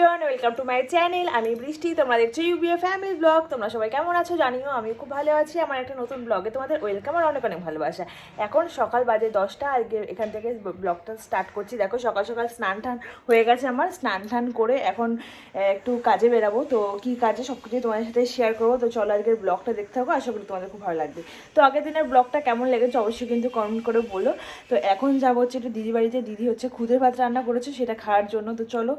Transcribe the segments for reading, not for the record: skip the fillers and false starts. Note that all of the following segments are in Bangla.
Everyone, welcome to my channel. আমি বৃষ্টি, তোমরা দেখছো ইউবিএ ফ্যামিলি ব্লগ। তোমরা সবাই কেমন আছো জানিও, আমি খুব ভালো আছি। আমার একটা নতুন ব্লগে তোমাদের ওয়েলকাম আর অনেক অনেক ভালোবাসা। এখন সকাল বাজে 10টা, আর এখান থেকে ব্লগটা স্টার্ট করছি। দেখো সকাল সকাল স্নান টান হয়ে গেছে আমার। স্নান টান করে এখন একটু কাজে বেরাবো। তো কী কাজে সব কিছুই তোমাদের সাথে শেয়ার করবো। তো চলো আজকের ব্লগটা দেখতে থাকো, আশা করি তোমাদের খুব ভালো লাগবে। তো আগের দিনের ব্লগটা কেমন লেগেছে অবশ্যই কিন্তু কমেন্ট করে বলো। তো এখন যাবো হচ্ছে একটু দিদি বাড়িতে। দিদি হচ্ছে খুদের ভাত রান্না করেছে, সেটা খাওয়ার জন্য। তো চলো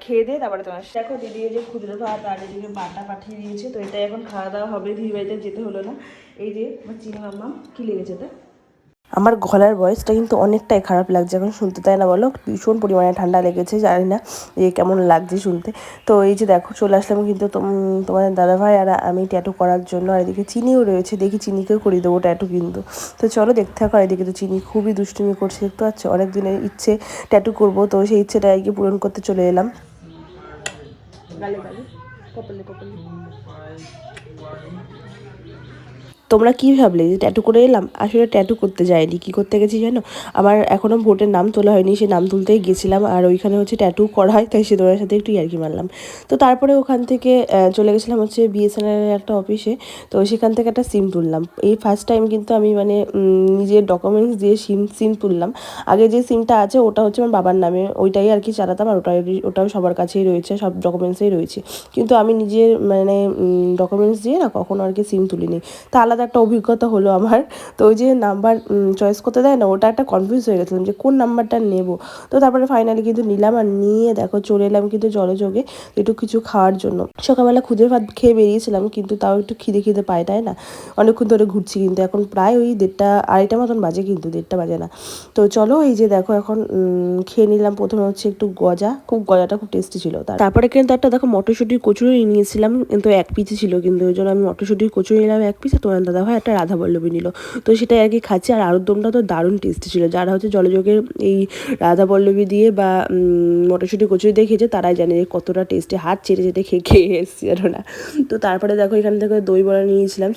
খেয়ে দিয়ে তারপরে তোমার দেখো দিদি যে খুদে ভাত আর এদিকে বাটা পাঠিয়ে দিয়েছে। তো এটাই এখন খাওয়া দাওয়া হবে। দিদি বাড়িতে যেতে হলো না। এই যে আমার চিনি মাম্মা কি লেগেছে এটা। আমার গলার ভয়েসটা কিন্তু অনেকটাই খারাপ লাগছে এখন, শুনতে তাই না বলো? ভীষণ পরিমাণে ঠান্ডা লেগেছে, জানি না যে কেমন লাগছে শুনতে। তো এই যে দেখো চলে আসলাম কিন্তু তোমাদের দাদাভাই আর আমি ট্যাটু করার জন্য। আর এদিকে চিনিও রয়েছে, দেখি চিনিকেও করিয়ে দেবো ট্যাটু কিন্তু। তো চলো দেখতে থাকো। আর এদিকে তো চিনি খুবই দুষ্টুমি করছে, দেখতে পাচ্ছ? অনেক দিনের ইচ্ছে ট্যাটু করবো, তো সেই ইচ্ছেটা আর কি পূরণ করতে চলে এলাম। গালে গালে কপালে কপালে। তোমরা কী ভাবলে যে ট্যাটু করে এলাম? আসলে ট্যাটু করতে যাইনি, কী করতে গেছি জানো? আমার এখনও ভোটের নাম তোলা হয়নি, সে নাম তুলতেই গেছিলাম। আর ওইখানে হচ্ছে ট্যাটু করা হয়, তাই সে তোমার সাথে একটু ইয়ার্কি মারলাম। তো তারপরে ওখান থেকে চলে গেছিলাম হচ্ছে বিএসএনএলের একটা অফিসে। তো সেখান থেকে একটা সিম তুললাম। এই ফার্স্ট টাইম কিন্তু আমি মানে নিজের ডকুমেন্টস দিয়ে সিম তুললাম। আগে যে সিমটা আছে ওটা হচ্ছে আমার বাবার নামে, ওইটাই আর কি চালাতাম। আর ওটাও সবার কাছেই রয়েছে, সব ডকুমেন্টসেই রয়েছে। কিন্তু আমি নিজের মানে ডকুমেন্টস দিয়ে না কখনো আর কি সিম তুলিনি। তা আলাদা একটা অভিজ্ঞতা হলো আমার। তো ওই যে নাম্বার চয়েস করতে দেয় না, ওটা একটা কনফিউজ হয়ে গেছিলাম যে কোন নাম্বারটা নেব। তো তারপরে ফাইনালি কিন্তু নিলাম, আর নিয়ে দেখো চলে এলাম কিন্তু জলযোগে একটু কিছু খাওয়ার জন্য। সকালবেলা খুদের ভাত খেয়ে বেরিয়েছিলাম, কিন্তু তাও একটু খিদে পায়, তাই না? অনেকক্ষণ ধরে ঘুরছি, কিন্তু এখন প্রায় ওই 1:30 মতন বাজে, কিন্তু 1:30 বাজে না। তো চলো এই যে দেখো এখন খেয়ে নিলাম। প্রথমে হচ্ছে একটু গজা, গজাটা খুব টেস্টি ছিল। তারপরে কিন্তু একটা দেখো মটরশুঁটির কচুরি নিয়েছিলাম, কিন্তু এক পিসই ছিল, কিন্তু ওই জন্য আমি মটরশুঁটির কচুরি নিলাম এক পিস। তোমার দাদাভাই একটা রাধাবল্লভী নিল। তো সেটাই আর কি খাচ্ছি। আর আলুর দমটা তো দারুণ টেস্টি ছিল। যারা হচ্ছে জলযোগের এই রাধাবল্লভী দিয়ে বা মটরশুঁটি কচুরি দিয়ে খেয়েছে তারাই জানে যে কতটা টেস্টি। হাত চেটে চেটে খেয়ে এসেছি আর না। তো তারপরে দেখো এখান থেকে দই বড়া নিয়েছিলাম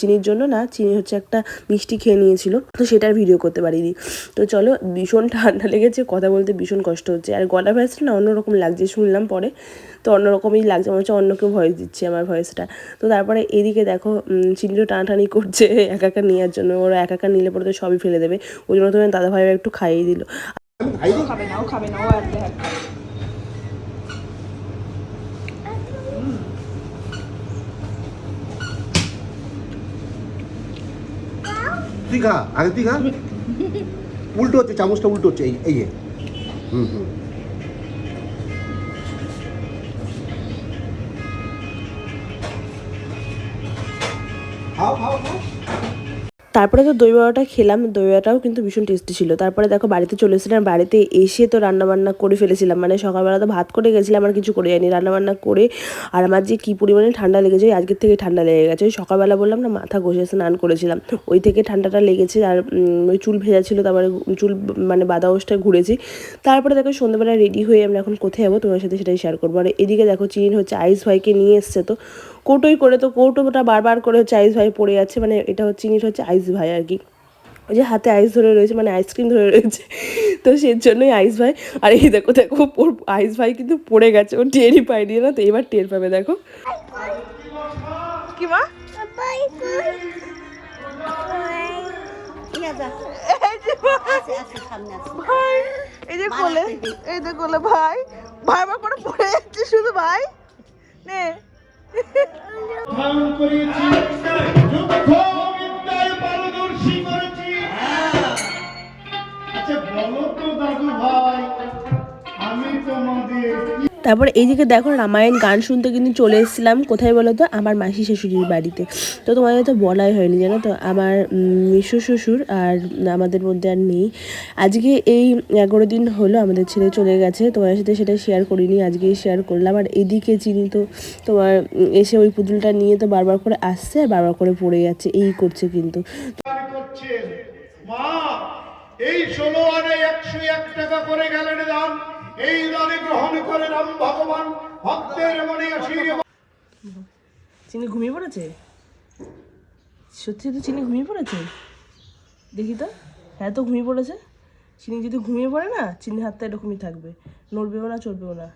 চিনির জন্য না, চিনি হচ্ছে একটা মিষ্টি খেয়ে নিয়েছিল, তো সেটার ভিডিও করতে পারিনি। তো চলো, ভীষণ ঠান্ডা লেগেছে, কথা বলতে ভীষণ কষ্ট হচ্ছে। আর গলা ভয়েসটা না অন্যরকম লাগছে, শুনলাম পরে। তো অন্যরকমই লাগছে, মনে হচ্ছে অন্য কেউ ভয়েস দিচ্ছে আমার ভয়েসটা। তো তারপরে এদিকে দেখো চিনিও টানাটানি করছে একা নেওয়ার জন্য। ওরা একা নিলে পরে তো সবই ফেলে দেবে, ওই জন্য তোমার দাদাভাই একটু খাইয়ে দিল। খাবে না, ও খাবে না, ও একদম তুই খা, আগে তুই খা। উল্টো হচ্ছে, চামচটা উল্টো হচ্ছে। এই হুম হুম। খাও খাও খাও। তারপরে তো দই বড়াটা খেলাম, দই বড়াটাও কিন্তু ভীষণ টেস্টি ছিল। তারপরে দেখো বাড়িতে চলে এসেছিলাম, বাড়িতে এসে তো রান্নাবান্না করে ফেলেছিলাম। মানে সকালবেলা তো ভাত করে গেছিলাম, আর কিছু করে যায়নি, রান্নাবান্না করে। আর আমার যে কী পরিমাণে ঠান্ডা লেগেছে, আজকের থেকে ঠান্ডা লেগে গেছে। ওই সকালবেলা বললাম না মাথা ঘষে স্নান করেছিলাম, ওই থেকে ঠান্ডাটা লেগেছে। আর ওই চুল ভেজা ছিল, তারপরে চুল মানে বাঁধা অবস্থায় ঘুরেছি। তারপরে দেখো সন্ধ্যাবেলা রেডি হয়ে আমরা এখন কোথায় যাবো তোমার সাথে সেটাই শেয়ার করবো। আর এদিকে দেখো চিনি হচ্ছে আইস ভাইকে নিয়ে এসছে, তো কৌটোই করে, তো কৌটোটা বারবার করে হচ্ছে আইস ভাই পড়ে যাচ্ছে। মানে এটা হচ্ছে চিনির হচ্ছে আইস ভাই আর কি, ওই যে হাতে আইস ধরে রয়েছে, মানে আইসক্রিম ধরে রয়েছে, তো সেই জন্যই আইস ভাই। আর এই দেখো দেখো আইস ভাই কিন্তু পড়ে গেছে, ও টেরই পায়নি না, তো এবার টের পাবে। দেখো কি মা এই যে কোলে, এই যে কোলে ভাই বারবার করে পড়ে যাচ্ছে শুধু। ভাই নে তারপর এইদিকে দেখো রামায়ণ গান শুনতে কিন্তু চলে এসেছিলাম। কোথায় বলো তো? আমার মাসি শাশুড়ির বাড়িতে। তো তোমাদের তো বলাই হয়নি, জানো তো, আমার মিশু শ্বশুর আর আমাদের মধ্যে আর নেই। আজকে এই 11 দিন হলো আমাদের ছেলে চলে গেছে, তোমার সাথে সেটা শেয়ার করিনি, আজকেই শেয়ার করলাম। আর এদিকে চিনি তো তোমার এসে ওই পুতুলটা নিয়ে তো বারবার করে আসছে আর বারবার করে পড়ে যাচ্ছে, এই করছে কিন্তু। মা এই 16 আনে 101 টাকা করে গেলেন দান, এই দানে গ্রহণ করে রাম ভগবান ভক্তের মনে আশীর্বাদ। চিনি ঘুমিয়ে পড়েছে? সত্যি তো চিনি ঘুমিয়ে পড়েছে? দেখি তো। হ্যাঁ তো ঘুমিয়ে পড়েছে। চিনি যদি ঘুমিয়ে পড়ে না, চিনির হাতটা এরকমই থাকবে, নড়বেও না চড়বেও না।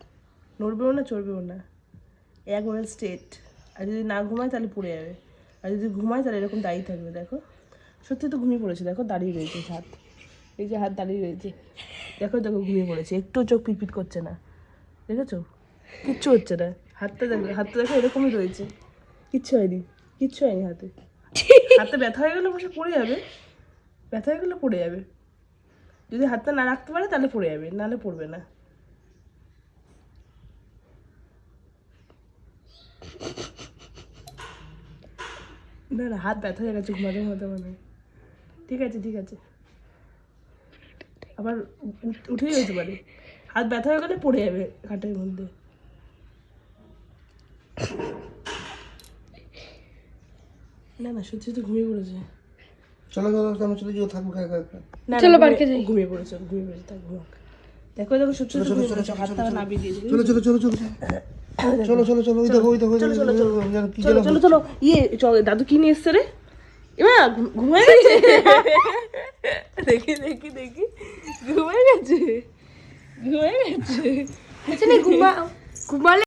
নড়বেও না চড়বেও না, একবারে স্ট্রেট। আর যদি না ঘুমায় তাহলে পড়ে যাবে, আর যদি ঘুমায় তাহলে এরকম দাঁড়িয়ে থাকবে। দেখো সত্যি তো ঘুমিয়ে পড়েছে, দেখো দাঁড়িয়ে রয়েছে হাত, এই যে হাত দাঁড়িয়ে রয়েছে, দেখো দেখো ঘুমিয়ে পড়েছে, একটু চোখ পিটপিট করছে না, দেখেছো? কিচ্ছু হচ্ছে না, হাতটা দেখো এরকমই রয়েছে, কিচ্ছু হয়নি হাতে। হাতে ব্যথা হয়ে গেলে বসে পড়ে যাবে, ব্যথা হয়ে গেলে পড়ে যাবে। যদি হাতটা না রাখতে পারে তাহলে পড়ে যাবে, নাহলে পড়বে না। না না, হাত ব্যথা হয়ে গেছে ঘুমাতে ঘুমাতে মনে হয়। ঠিক আছে, আবার উঠেই যেতে পারে। হাত ব্যথা হয়ে গেলে পড়ে যাবে খাটের মধ্যে। না সত্যি তো ঘুমিয়ে পড়েছে। চলো আমি চলে যাবো, থাকবো না চলো পার্কে যাই। ঘুমিয়ে পড়েছে তাই ঘুমাক। দেখো সত্যি তো ঘুমিয়ে পড়েছে, হাতটা নামিয়ে দিয়েছে। চলো ওই দেখো চলো চলো দাদু কি নিয়ে এসছে রে? এবার ঘুমিয়ে গেছে। দেখি ঘুমিয়ে গেছে। ঘুমালে